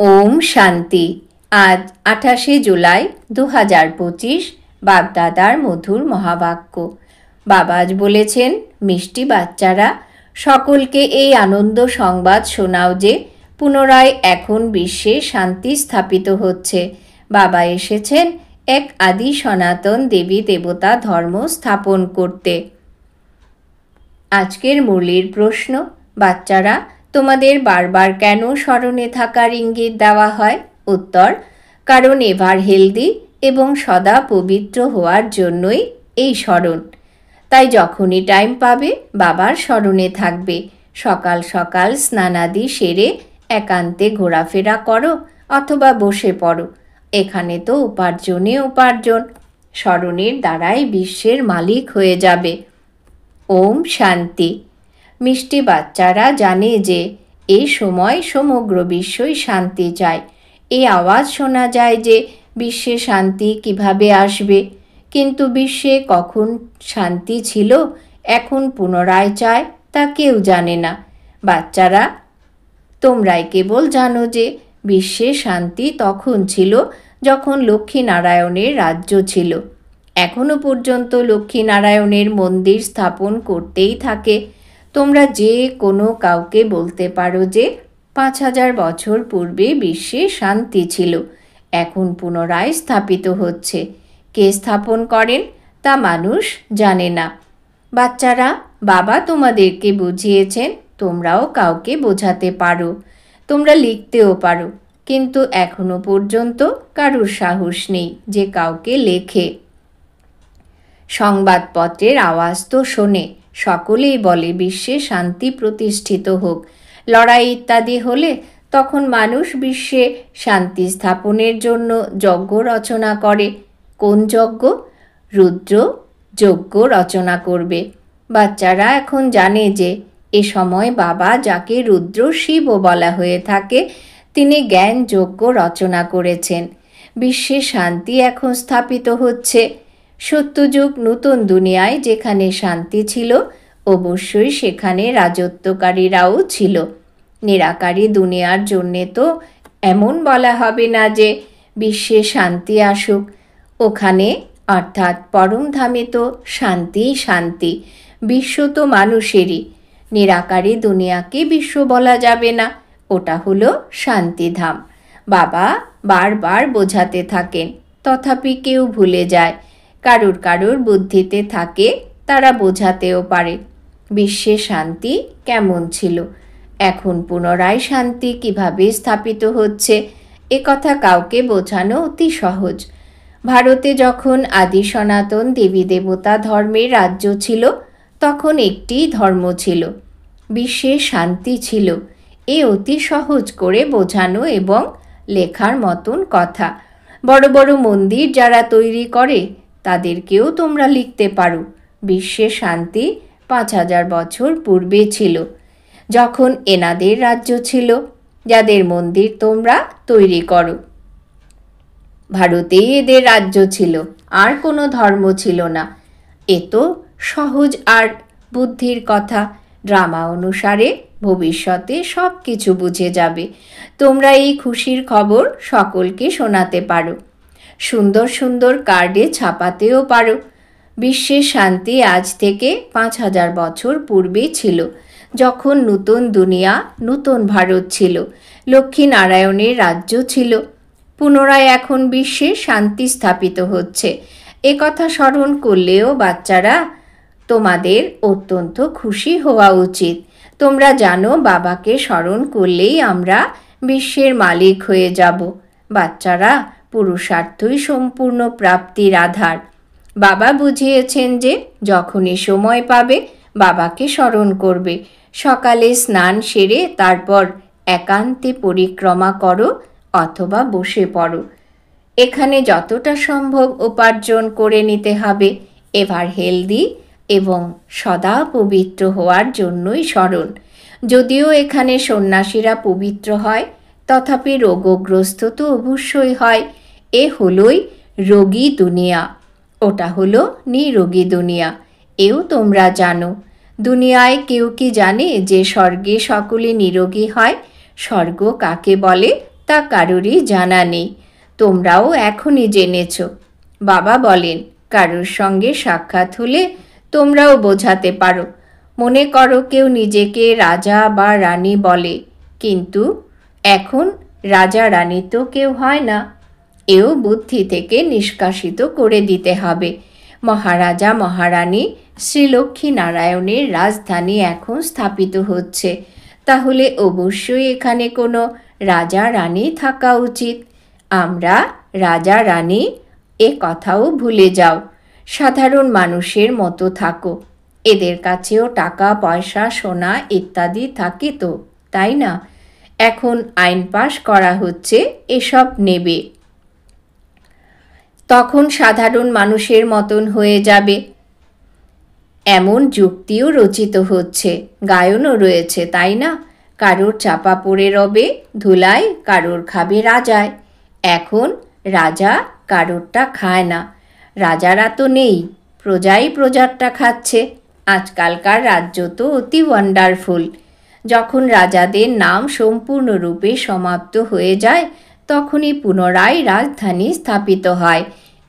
ওম শান্তি। আজ 28শে জুলাই 2025, বাগদাদার মধুর মহাবাক্য। বাবা আজ বলেছেন, মিষ্টি বাচ্চারা, সকলকে এই আনন্দ সংবাদ শোনাও যে পুনরায় এখন বিশ্বে শান্তি স্থাপিত হচ্ছে। বাবা এসেছেন এক আদি সনাতন দেবী দেবতা ধর্ম স্থাপন করতে। আজকের মুরলির প্রশ্ন, বাচ্চারা, তোমাদের বারবার কেন স্মরণে থাকার ইঙ্গিত দেওয়া হয়? উত্তর, কারণ এভার হেলদি এবং সদা পবিত্র হওয়ার জন্যই এই স্মরণ। তাই যখনই টাইম পাবে বাবার স্মরণে থাকবে। সকাল সকাল স্নানাদি সেরে একান্তে ঘোরাফেরা করো অথবা বসে পড়ো। এখানে তো উপার্জনে উপার্জন। স্মরণের দ্বারাই বিশ্বের মালিক হয়ে যাবে। ওম শান্তি। মিষ্টি বাচ্চারা জানে যে এই সময় সমগ্র বিশ্বই শান্তি চায়। এই আওয়াজ শোনা যায় যে বিশ্বে শান্তি কিভাবে আসবে, কিন্তু বিশ্বে কখন শান্তি ছিল, এখন পুনরায় চায় তা কেউ জানে না। বাচ্চারা, তোমরাই কেবল জানো যে বিশ্বে শান্তি তখন ছিল যখন লক্ষ্মীনারায়ণের রাজ্য ছিল। এখনো পর্যন্ত লক্ষ্মীনারায়ণের মন্দির স্থাপন করতেই থাকে। তোমরা যে কোনো কাউকে বলতে পারো যে 5000 বছর পূর্বে বিশ্বে শান্তি ছিল, এখন পুনরায় স্থাপিত হচ্ছে। কে স্থাপন করেন তা মানুষ জানে না। বাচ্চারা, বাবা তোমাদেরকে বুঝিয়েছেন, তোমরাও কাউকে বোঝাতে পারো, তোমরা লিখতেও পারো, কিন্তু এখনো পর্যন্ত কারুর সাহস নেই যে কাউকে লেখে। সংবাদপত্রের আওয়াজ তো শোনে, সকলেই বলে বিশ্বে শান্তি প্রতিষ্ঠিত হোক। লড়াই ইত্যাদি হলে তখন মানুষ বিশ্বে শান্তি স্থাপনের জন্য যজ্ঞ রচনা করে। কোন যজ্ঞ? রুদ্র যজ্ঞ রচনা করবে। বাচ্চারা এখন জানে যে এ সময় বাবা, যাকে রুদ্র শিবও বলা হয়ে থাকে, তিনি জ্ঞান যজ্ঞ রচনা করেছেন। বিশ্বে শান্তি এখন স্থাপিত হচ্ছে। সত্যযুগ নতুন দুনিয়ায় যেখানে শান্তি ছিল, অবশ্যই সেখানে রাজত্বকারীরাও ছিল। নিরাকারী দুনিয়ার জন্যে তো এমন বলা হবে না যে বিশ্বে শান্তি আসুক। ওখানে অর্থাৎ পরমধামে তো শান্তিই শান্তি। বিশ্ব তো মানুষেরই। নিরাকারী দুনিয়াকে বিশ্ব বলা যাবে না, ওটা হলো শান্তিধাম। বাবা বারবার বোঝাতে থাকেন, তথাপি কেউ ভুলে যায়। কারুর কারুর বুদ্ধিতে থাকে, তারা বোঝাতেও পারে বিশ্বে শান্তি কেমন ছিল, এখন পুনরায় শান্তি কিভাবে স্থাপিত হচ্ছে। এ কথা কাউকে বোঝানো অতি সহজ। ভারতে যখন আদি সনাতন দেবী দেবতা ধর্মের রাজ্য ছিল, তখন একটি ধর্ম ছিল, বিশ্বে শান্তি ছিল। এ অতি সহজ করে বোঝানো এবং লেখার মতন কথা। বড় বড় মন্দির যারা তৈরি করে তাদেরকেও তোমরা লিখতে পারো, বিশ্বে শান্তি 5000 বছর পূর্বে ছিল, যখন এনাদের রাজ্য ছিল, যাদের মন্দির তোমরা তৈরি করো। ভারতেই এদের রাজ্য ছিল, আর কোনো ধর্ম ছিল না। এ তো সহজ আর বুদ্ধির কথা। ড্রামা অনুসারে ভবিষ্যতে সব কিছু বুঝে যাবে। তোমরা এই খুশির খবর সকলকে শোনাতে পারো, সুন্দর সুন্দর কার্ডে ছাপাতেও পারো। বিশ্বের শান্তি আজ থেকে 5000 বছর পূর্বে ছিল, যখন নতুন দুনিয়া, নতুন ভারত ছিল, লক্ষ্মীনারায়ণের রাজ্য ছিল। পুনরায় এখন বিশ্বে শান্তি স্থাপিত হচ্ছে। এ কথা স্মরণ করলেও বাচ্চারা, তোমাদের অত্যন্ত খুশি হওয়া উচিত। তোমরা জানো বাবাকে স্মরণ করলেই আমরা বিশ্বের মালিক হয়ে যাব। বাচ্চারা, পুরুষার্থই সম্পূর্ণ প্রাপ্তির আধার। বাবা বুঝিয়েছেন যে যখনই সময় পাবে বাবাকে স্মরণ করবে। সকালে স্নান সেরে তারপর একান্তে পরিক্রমা করো অথবা বসে পড়ো। এখানে যতটা সম্ভব উপার্জন করে নিতে হবে। এভার হেলদি এবং সদা পবিত্র হওয়ার জন্যই স্মরণ। যদিও এখানে সন্ন্যাসীরা পবিত্র হয়, তথাপি রোগগ্রস্ত তো অবশ্যই হয়। এ হলোই রোগী দুনিয়া, ওটা হলো নিরোগী দুনিয়া। এও তোমরা জানো। দুনিয়ায় কেউ কি জানে যে স্বর্গে সকলে নিরোগী হয়? স্বর্গ কাকে বলে তা কারোরই জানা নেই। তোমরাও এখনই জেনেছ। বাবা বলেন, কারোর সঙ্গে সাক্ষাৎ হলে তোমরাও বোঝাতে পারো। মনে করো কেউ নিজেকে রাজা বা রানী বলে, কিন্তু এখন রাজা রানী তো কেউ হয় না। এও বুদ্ধি থেকে নিষ্কাশিত করে দিতে হবে। মহারাজা মহারানী শ্রীলক্ষ্মী নারায়ণের রাজধানী এখন স্থাপিত হচ্ছে, তাহলে অবশ্যই এখানে কোনো রাজা রানী থাকা উচিত। আমরা রাজা রানী এ কথাও ভুলে যাও। সাধারণ মানুষের মতো থাকো। এদের কাছেও টাকা পয়সা সোনা ইত্যাদি থাকে তো, তাই না? এখন আইন পাশ করা হচ্ছে, এসব নেবে। তখন সাধারণ মানুষের মতন হয়ে যাবে। এমন যুক্তিও রচিত হচ্ছে, গায়নও রয়েছে, তাই না? কারোর চাপা পড়ে রবে ধুলায়, কারোর খাবে রাজায়। এখন রাজা কারোরটা খায় না। রাজারা তো নেই, প্রজাই প্রজারটা খাচ্ছে। আজকালকার রাজ্য তো অতি ওয়ান্ডারফুল। যখন রাজাদের নাম সম্পূর্ণরূপে সমাপ্ত হয়ে যায়, তখনই পুনরায় রাজধানী স্থাপিত হয়।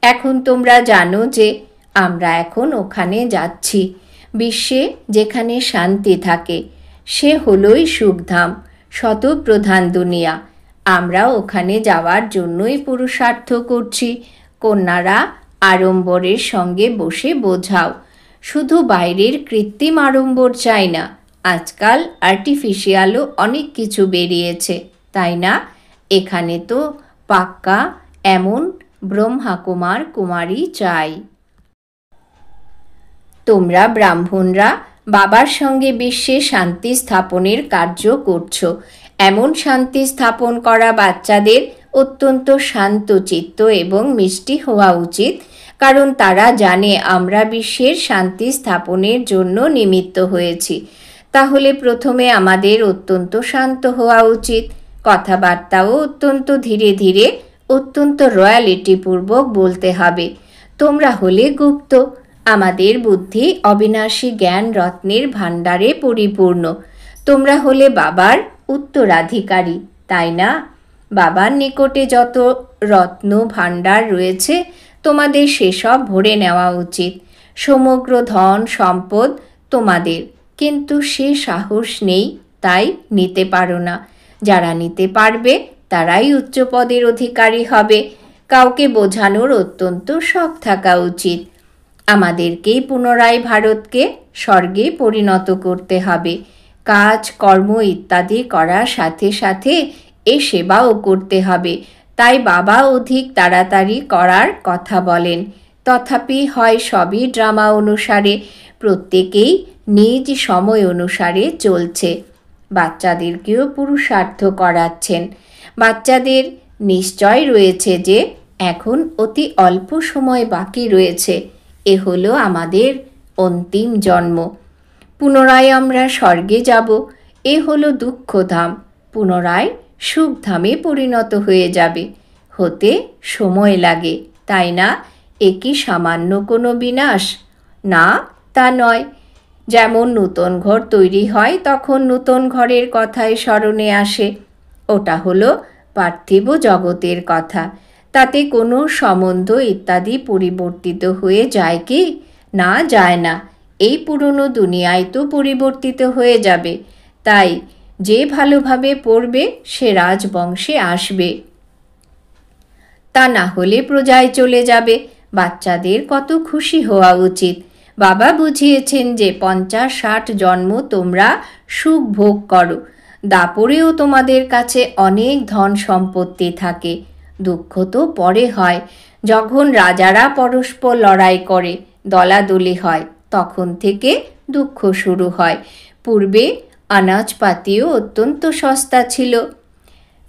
এখন তোমরা জানো যে আমরা এখন ওখানে যাচ্ছি। বিশ্বে যেখানে শান্তি থাকে সে হলোই সুখধাম, শতপ্রধান দুনিয়া। আমরা ওখানে যাওয়ার জন্যই পুরুষার্থ করছি। কন্যারা আড়ম্বরের সঙ্গে বসে বোঝাও। শুধু বাইরের কৃত্রিম আড়ম্বর চাই না। আজকাল আর্টিফিশিয়ালও অনেক কিছু বেরিয়েছে, তাই না? এখানে তো পাক্কা এমন ব্রহ্মাকুমার কুমারী চাই। তোমরা ব্রাহ্মণরা বাবার সঙ্গে বিশ্বে শান্তি স্থাপনের কার্য করছো। এমন শান্তি স্থাপন করা বাচ্চাদের অত্যন্ত শান্তচিত্ত এবং মিষ্টি হওয়া উচিত, কারণ তারা জানে আমরা বিশ্বের শান্তি স্থাপনের জন্য নিমিত্ত হয়েছি। তাহলে প্রথমে আমাদের অত্যন্ত শান্ত হওয়া উচিত। কথাবার্তাও অত্যন্ত ধীরে ধীরে, অত্যন্ত রয়্যালিটিপূর্বক বলতে হবে। তোমরা হলে গুপ্ত, আমাদের বুদ্ধি অবিনাশী জ্ঞান রত্নের ভাণ্ডারে পরিপূর্ণ। তোমরা হলে বাবার উত্তরাধিকারী, তাই না? বাবার নিকটে যত রত্ন ভাণ্ডার রয়েছে তোমাদের সেসব ভরে নেওয়া উচিত। সমগ্র ধন সম্পদ তোমাদের, কিন্তু সে সাহস নেই, তাই নিতে পারো না। যারা নিতে পারবে তারাই উচ্চ পদের অধিকারী হবে। কাউকে বোঝানোর অত্যন্ত শখ থাকা উচিত। আমাদেরকেই পুনরায় ভারতকে স্বর্গে পরিণত করতে হবে। কাজ কর্ম ইত্যাদি করার সাথে সাথে এ সেবাও করতে হবে। তাই বাবা অধিক তাড়াতাড়ি করার কথা বলেন। তথাপি হয় সবই ড্রামা অনুসারে, প্রত্যেকেই নিজ সময় অনুসারে চলছে। বাচ্চাদেরকেও পুরুষার্থ করাচ্ছেন। বাচ্চাদের নিশ্চয় রয়েছে যে এখন অতি অল্প সময় বাকি রয়েছে। এ হলো আমাদের অন্তিম জন্ম। পুনরায় আমরা স্বর্গে যাব। এ হলো দুঃখধাম, পুনরায় সুখধামে পরিণত হয়ে যাবে। হতে সময় লাগে, তাই না? এ কি সামান্য কোনো বিনাশ? না, তা নয়। যেমন নূতন ঘর তৈরি হয় তখন নূতন ঘরের কথাই স্মরণে আসে। ওটা হলো পার্থিব জগতের কথা। তাতে কোনো সম্বন্ধ ইত্যাদি পরিবর্তিত হয়ে যায় কি? না, যায় না। এই পুরনো দুনিয়ায় তো পরিবর্তিত হয়ে যাবে। তাই যে ভালোভাবে পড়বে সে রাজবংশে আসবে, তা না হলে প্রজায় চলে যাবে। বাচ্চাদের কত খুশি হওয়া উচিত। বাবা বুঝিয়েছেন যে 50-60 জন্ম তোমরা সুখ ভোগ করো। দাপরেও তোমাদের কাছে অনেক ধন সম্পত্তি থাকে। দুঃখ তো পরে হয়, যখন রাজারা পরস্পর লড়াই করে, দলাদলি হয়, তখন থেকে দুঃখ শুরু হয়। পূর্বে আনাজপাতিও অত্যন্ত সস্তা ছিল।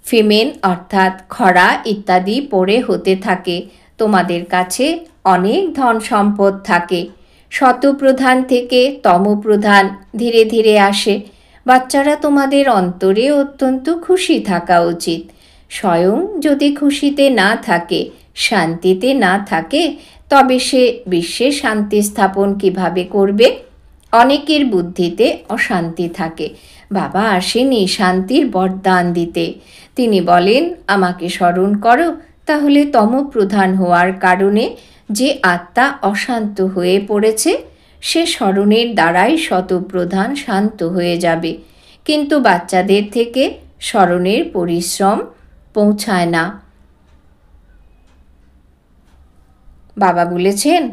ফিমেন অর্থাৎ খরা ইত্যাদি পড়ে হতে থাকে। তোমাদের কাছে অনেক ধন সম্পদ থাকে। শতপ্রধান থেকে তমপ্রধান ধীরে ধীরে আসে। বাচ্চারা তোমাদের অন্তরে অত্যন্ত খুশি থাকা উচিত। স্বয়ং যদি খুশিতে না থাকে, শান্তিতে না থাকে, তবে সে বিশ্বে শান্তি স্থাপন কিভাবে করবে? অনেকের বুদ্ধিতে অশান্তি থাকে। বাবা আসেনি শান্তির বরদান দিতে। তিনি বলেন, আমাকে স্মরণ করো, তাহলে তমপ্রধান হওয়ার কারণে যে আত্মা অশান্ত হয়ে পড়েছে সে স্মরণের দ্বারাই শতপ্রধান শান্ত হয়ে যাবে। কিন্তু বাচ্চাদের থেকে স্মরণের পরিশ্রম পৌঁছায় না। বাবা বলেছেন,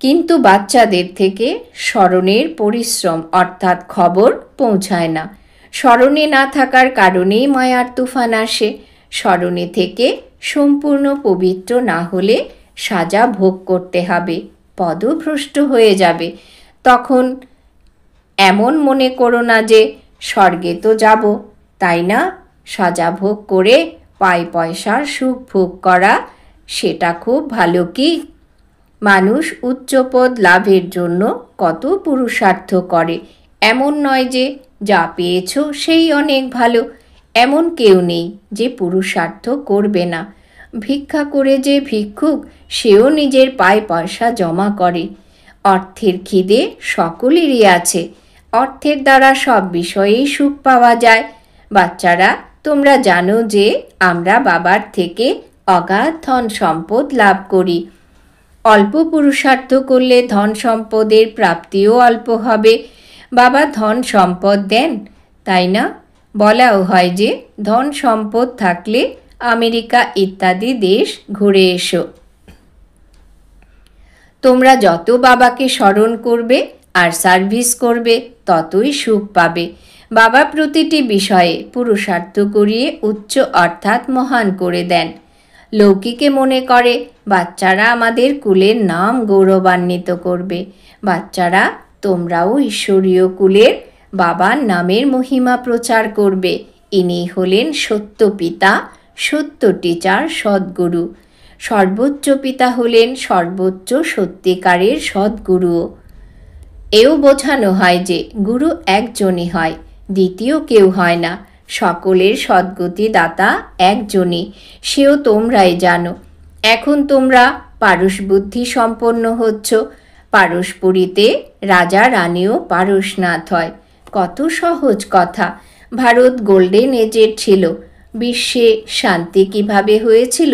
কিন্তু বাচ্চাদের থেকে স্মরণের পরিশ্রম অর্থাৎ খবর পৌঁছায় না। স্মরণে না থাকার কারণেই মায়ার তুফান আসে। স্মরণে থেকে সম্পূর্ণ পবিত্র না হলে সাজা ভোগ করতে হবে, পদভ্রষ্ট হয়ে যাবে। তখন এমন মনে করো না যে স্বর্গে তো যাব, তাই না? সাজা ভোগ করে পয়সার সুখ ভোগ করা সেটা খুব ভালো কি? মানুষ উচ্চপদ লাভের জন্য কত পুরুষার্থ করে। এমন নয় যে যা পেয়েছ সেই অনেক ভালো, এমন কেউ নেই যে পুরুষার্থ করবে না। ভিক্ষা করে যে ভিক্ষুক সেও নিজের পয়সা জমা করে। অর্থের খিদে সকলেরই আছে। অর্থের দ্বারা সব বিষয়েই সুখ পাওয়া যায়। বাচ্চারা, তোমরা জানো যে আমরা বাবার থেকে অগাধ ধন সম্পদ লাভ করি। অল্প পুরুষার্থ করলে ধন সম্পদের প্রাপ্তিও অল্প হবে। বাবা ধন সম্পদ দেন, তাই না? বলাও হয় যে ধন সম্পদ থাকলে আমেরিকা ইত্যাদি দেশ ঘুরে এসো। তোমরা যত বাবাকে স্মরণ করবে আর সার্ভিস করবে ততই সুখ পাবে। বাবা প্রতিটি বিষয়ে পুরুষার্থ করিয়ে উচ্চ অর্থাৎ মহান করে দেন। লৌকিকে মনে করে বাচ্চারা আমাদের কুলের নাম গৌরবান্বিত করবে। বাচ্চারা, তোমরাও ঈশ্বরীয় কুলের বাবার নামের মহিমা প্রচার করবে। ইনি হলেন সত্য পিতা, সত্য টিচার, সদ্গুরু। সর্বোচ্চ পিতা হলেন সর্বোচ্চ সত্যিকারের সদ্গুরুও। এও বোঝানো হয় যে গুরু একজনই হয়, দ্বিতীয় কেউ হয় না। সকলের সদ্গতি দাতা একজনই, সেও তোমরাই জানো। এখন তোমরা পারস বুদ্ধি সম্পন্ন হচ্ছ। পারসপুরীতে রাজা রানীও পারসনাথ হয়। কত সহজ কথা। ভারত গোল্ডেন এজের ছিল। বিশ্বে শান্তি কিভাবে হয়েছিল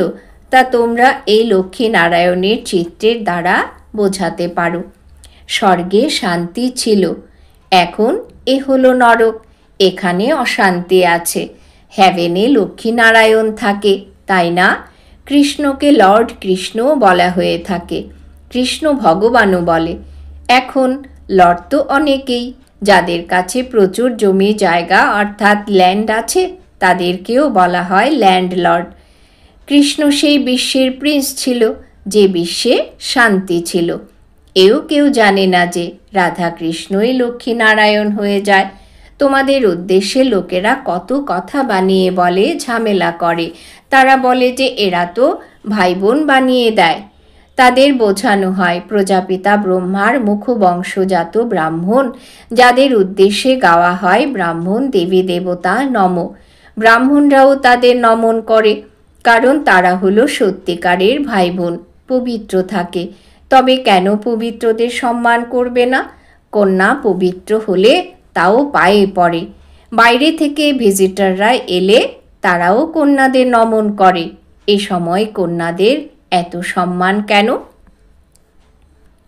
তা তোমরা এই লক্ষ্মীনারায়ণের চিত্রের দ্বারা বোঝাতে পারো। স্বর্গে শান্তি ছিল, এখন এ হলো নরক। এখানে অশান্তি আছে। হ্যাভেনে লক্ষ্মীনারায়ণ থাকে, তাই না? কৃষ্ণকে লর্ড কৃষ্ণও বলা হয়ে থাকে, কৃষ্ণ ভগবানও বলে। এখন লর্ড তো অনেকেই, যাদের কাছে প্রচুর জমি জায়গা অর্থাৎ ল্যান্ড আছে তাদেরকেও বলা হয় ল্যান্ডলর্ড। কৃষ্ণ সেই বিশ্বের প্রিন্স ছিল যে বিশ্বে শান্তি ছিল। এও কেউ জানে না যে রাধা কৃষ্ণই লক্ষ্মীনারায়ণ হয়ে যায়। তোমাদের উদ্দেশ্যে লোকেরা কত কথা বানিয়ে বলে, ঝামেলা করে। তারা বলে যে এরা তো ভাই বোন বানিয়ে দেয়। তাদের বোঝানো হয় প্রজাপিতা ব্রহ্মার মুখবংশজাত ব্রাহ্মণ, যাদের উদ্দেশ্যে গাওয়া হয় ব্রাহ্মণ দেবী দেবতা নম। ব্রাহ্মণরাও তাদের নমন করে, কারণ তারা হলো সত্যিকারের ভাই বোন, পবিত্র থাকে। তবে কেন পবিত্রদের সম্মান করবে না? কন্যা পবিত্র হলে তাও পায়ে পড়ে। বাইরে থেকে ভিজিটররা এলে তারাও কন্যাদের নমন করে। এ সময় কন্যাদের এত সম্মান কেন?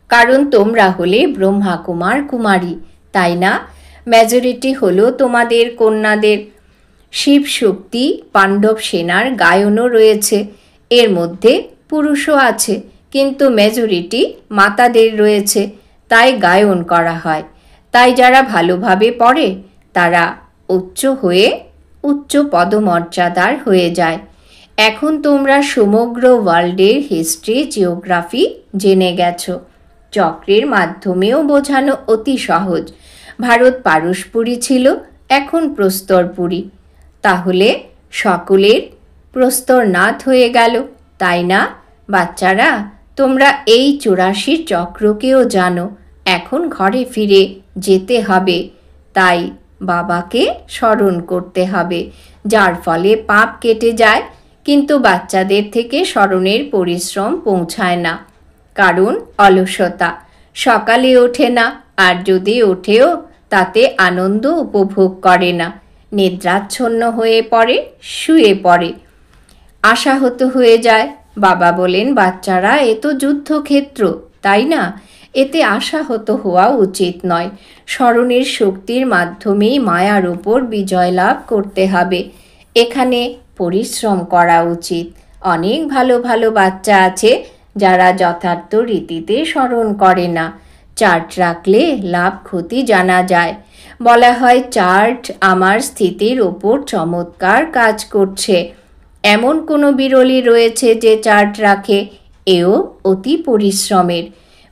কারণ তোমরা হলে ব্রহ্মা কুমার কুমারী, তাই না? মেজরিটি হলো তোমাদের কন্যাদের। শিব শক্তি পাণ্ডব সেনার গায়নও রয়েছে, এর মধ্যে পুরুষও আছে, কিন্তু মেজরিটি মাতাদের রয়েছে, তাই গায়ন করা হয়। তাই যারা ভালোভাবে পড়ে তারা উচ্চ হয়ে উচ্চ পদমর্যাদার হয়ে যায়। এখন তোমরা সমগ্র ওয়ার্ল্ডের হিস্ট্রি জিওগ্রাফি জেনে গেছো। চক্রের মাধ্যমেও বোঝানো অতি সহজ। ভারত পারসপুরী ছিল, এখন প্রস্তরপুরী। তাহলে সকলের প্রস্তরনাথ হয়ে গেল, তাই না? বাচ্চারা, তোমরা এই 84 চক্রকেও জানো। এখন ঘরে ফিরে যেতে হবে, তাই বাবাকে স্মরণ করতে হবে, যার ফলে পাপ কেটে যায়। কিন্তু বাচ্চাদের থেকে স্মরণের পরিশ্রম পৌঁছায় না, কারণ অলসতা। সকালে ওঠে না, আর যদি ওঠেও তাতে আনন্দ উপভোগ করে না, নিদ্রাচ্ছন্ন হয়ে পড়ে, শুয়ে পড়ে, আশাহত হয়ে যায়। বাবা বলেন, বাচ্চারা, এ তো যুদ্ধক্ষেত্র, তাই না? এতে আশাহত হওয়া উচিত নয়। স্মরণের শক্তির মাধ্যমেই মায়ার উপর বিজয় লাভ করতে হবে। এখানে পরিশ্রম করা উচিত। অনেক ভালো ভালো বাচ্চা আছে যারা যথার্থ রীতিতে স্মরণ করে না। চার্ট রাখলে লাভ ক্ষতি জানা যায়। বলা হয়, চার্ট আমার স্থিতির ওপর চমৎকার কাজ করছে। এমন কোনো বিরলই রয়েছে যে চার্ট রাখে, এও অতি পরিশ্রমের।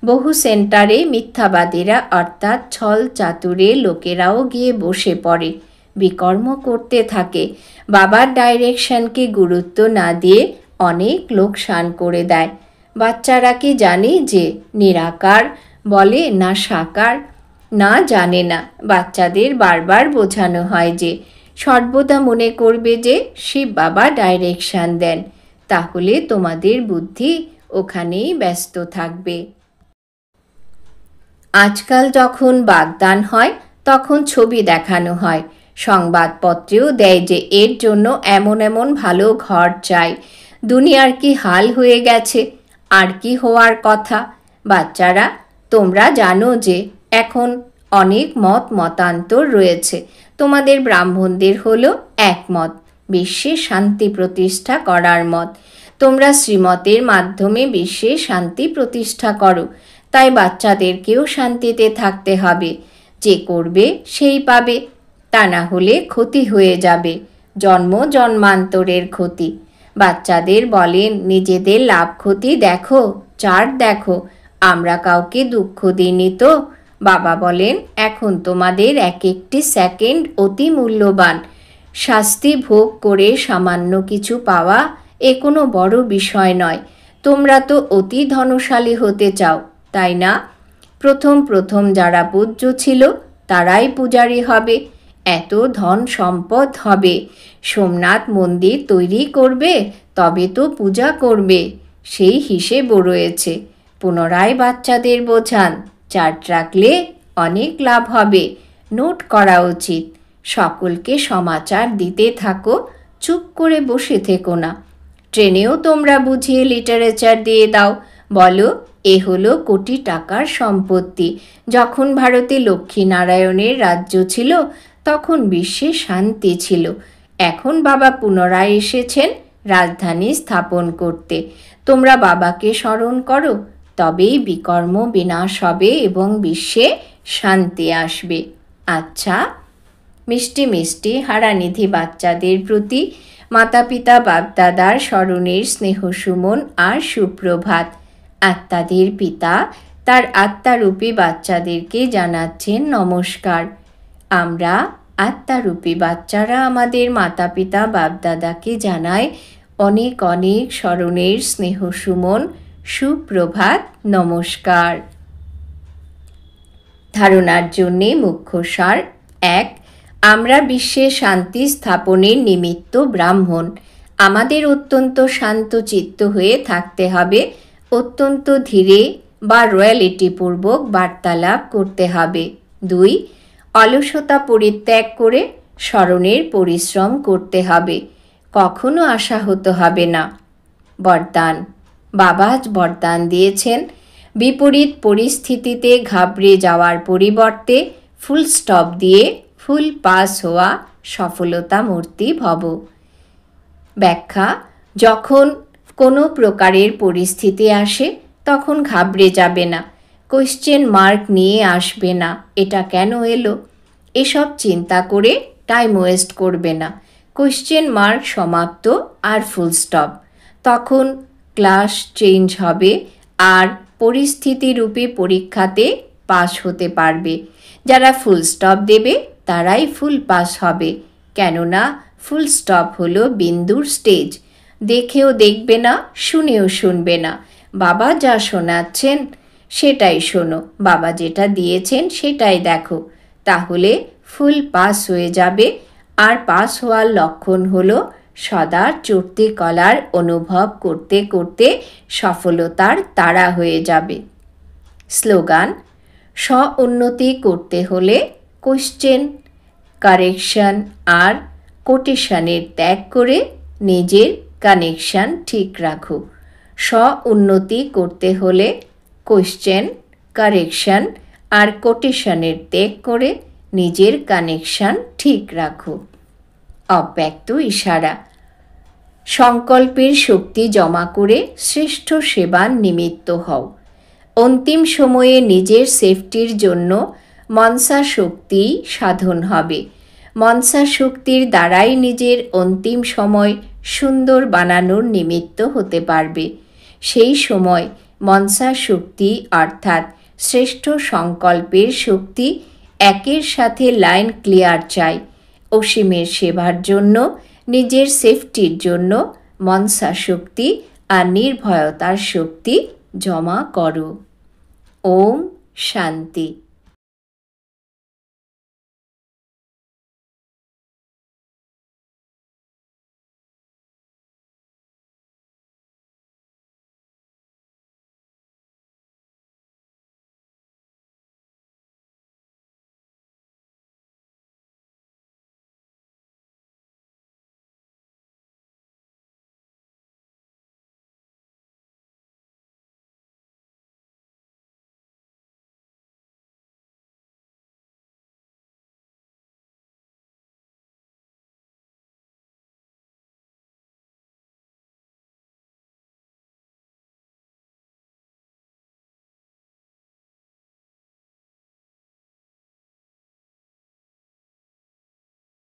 বহু সেন্টারে মিথ্যাবাদীরা অর্থাৎ ছল চাতুরে লোকেরাও গিয়ে বসে পড়ে, বিকর্ম করতে থাকে। বাবার ডাইরেকশনকে গুরুত্ব না দিয়ে অনেক লোকসান করে দেয়। বাচ্চারা কি জানে যে নিরাকার বলে না সাকার? না, জানে না। বাচ্চাদের বারবার বোঝানো হয় যে সর্বদা মনে করবে যে শিব বাবা ডাইরেকশন দেন, তাহলে তোমাদের বুদ্ধি ওখানেই ব্যস্ত থাকবে। আজকাল যখন বাগদান হয় তখন ছবি দেখানো হয়, সংবাদপত্রেও দেয় যে এর জন্য এমন এমন ভালো ঘর চাই। দুনিয়ার কি হাল হয়ে গেছে, আর কি হওয়ার কথা। বাচ্চারা, তোমরা জানো যে এখন অনেক মতান্তর রয়েছে। তোমাদের ব্রাহ্মণদের হলো একমত, বিশ্বে শান্তি প্রতিষ্ঠা করার মত। তোমরা শ্রীমতের মাধ্যমে বিশ্বে শান্তি প্রতিষ্ঠা করো, তাই বাচ্চাদেরকেও শান্তিতে থাকতে হবে। যে করবে সেই পাবে, তা না হলে ক্ষতি হয়ে যাবে, জন্ম জন্মান্তরের ক্ষতি। বাচ্চাদের বলেন, নিজেদের লাভ ক্ষতি দেখো, চার্ট দেখো, আমরা কাউকে দুঃখ দিইনি তো। বাবা বলেন, এখন তোমাদের এক একটি সেকেন্ড অতি মূল্যবান। শাস্তি ভোগ করে সামান্য কিছু পাওয়া এ কোনো বড় বিষয় নয়। তোমরা তো অতি ধনশালী হতে চাও, তাই না? প্রথম প্রথম যারা পূজ্য ছিল তারাই পূজারী হবে, এত ধন সম্পদ হবে। সোমনাথ মন্দির তৈরি করবে, তবে তো পূজা করবে, সেই হিসেবও রয়েছে। পুনরায় বাচ্চাদের বোঝান, চার্ট রাখলে অনেক লাভ হবে, নোট করা উচিত। সকলকে সমাচার দিতে থাকো, চুপ করে বসে থেকো না। ট্রেনেও তোমরা বুঝিয়ে লিটারেচার দিয়ে দাও, বলো এ হলো কোটি টাকার সম্পত্তি। যখন ভারতে লক্ষ্মীনারায়ণের রাজ্য ছিল তখন বিশ্বে শান্তি ছিল। এখন বাবা পুনরায় এসেছেন রাজধানী স্থাপন করতে। তোমরা বাবাকে স্মরণ করো, তবেই বিকর্ম বিনাশ হবে এবং বিশ্বে শান্তি আসবে। আচ্ছা, মিষ্টি মিষ্টি হারানিধি বাচ্চাদের প্রতি মাতা পিতা বাপদাদার স্মরণের স্নেহ সুমন আর সুপ্রভাত। আত্মাদের পিতা তার আত্মারূপী বাচ্চাদেরকে জানাচ্ছেন নমস্কার। আমরা আত্মারূপী বাচ্চারা আমাদের মাতা পিতা বাপদাদাকে জানাই অনেক অনেক স্মরণের স্নেহ সুমন, সুপ্রভাত, নমস্কার। ধারণার জন্যে মুখ্য সার: 1. আমরা বিশ্বে শান্তি স্থাপনের নিমিত্ত ব্রাহ্মণ। আমাদের অত্যন্ত শান্তচিত্ত হয়ে থাকতে হবে, অত্যন্ত ধীরে বা রয়্যালিটিপূর্বক বার্তালাপ করতে হবে। 2. অলসতা পরিত্যাগ করে স্মরণের পরিশ্রম করতে হবে, কখনো আশাহত হবে না। বরদান: বাবা আজ বরদান দিয়েছেন, বিপরীত পরিস্থিতিতে ঘাবড়ে যাওয়ার পরিবর্তে ফুল স্টপ দিয়ে ফুল পাস হওয়া সফলতা মূর্তি ভব। ব্যাখ্যা: যখন কোনো প্রকারের পরিস্থিতি আসে তখন ঘাবড়ে যাবে না, কোয়েশ্চেন মার্ক নিয়ে আসবে না, এটা কেন এলো, এসব চিন্তা করে টাইম ওয়েস্ট করবে না। কোয়েশ্চেন মার্ক সমাপ্ত আর ফুল স্টপ। তখন ক্লাস চেঞ্জ হবে আর পরিস্থিতিরূপী পরীক্ষাতে পাস হতে পারবে। যারা ফুল স্টপ দেবে তারাই ফুল পাস হবে, কেননা ফুল স্টপ হলো বিন্দুর স্টেজ। দেখেও দেখবে না, শুনেও শুনবে না। বাবা যা শোনাচ্ছেন সেটাই শোনো, বাবা যেটা দিয়েছেন সেটাই দেখো, তাহলে ফুল পাস হয়ে যাবে। আর পাস হওয়ার লক্ষণ হলো সদা চড়তে কলার অনুভব করতে করতে সফলতার তাড়া হয়ে যাবে। স্লোগান: স্ব উন্নতি করতে হলে কোশ্চেন, কারেকশন আর কোটেশনের ত্যাগ করে নিজের কানেকশন ঠিক রাখো। স্ব-উন্নতি করতে হলে কোশ্চেন, কারেকশন আর কোটেশনের ত্যাগ করে নিজের কানেকশন ঠিক রাখো। অব্যক্ত ইশারা। সংকল্পের শক্তি জমা করে শ্রেষ্ঠ সেবার নিমিত্ত হও। অন্তিম সময়ে নিজের সেফটির জন্য মনসা শক্তি সাধন হবে। মনসা শক্তির দ্বারাই নিজের অন্তিম সময় সুন্দর বানানোর নিমিত্ত হতে পারবে। সেই সময় মনসা শক্তি অর্থাৎ শ্রেষ্ঠ সংকল্পের শক্তি একের সাথে লাইন ক্লিয়ার চাই। অসীমের সেবার জন্য, নিজের সেফটির জন্য মনসা শক্তি আর নির্ভয়তার শক্তি জমা করো। ওম শান্তি।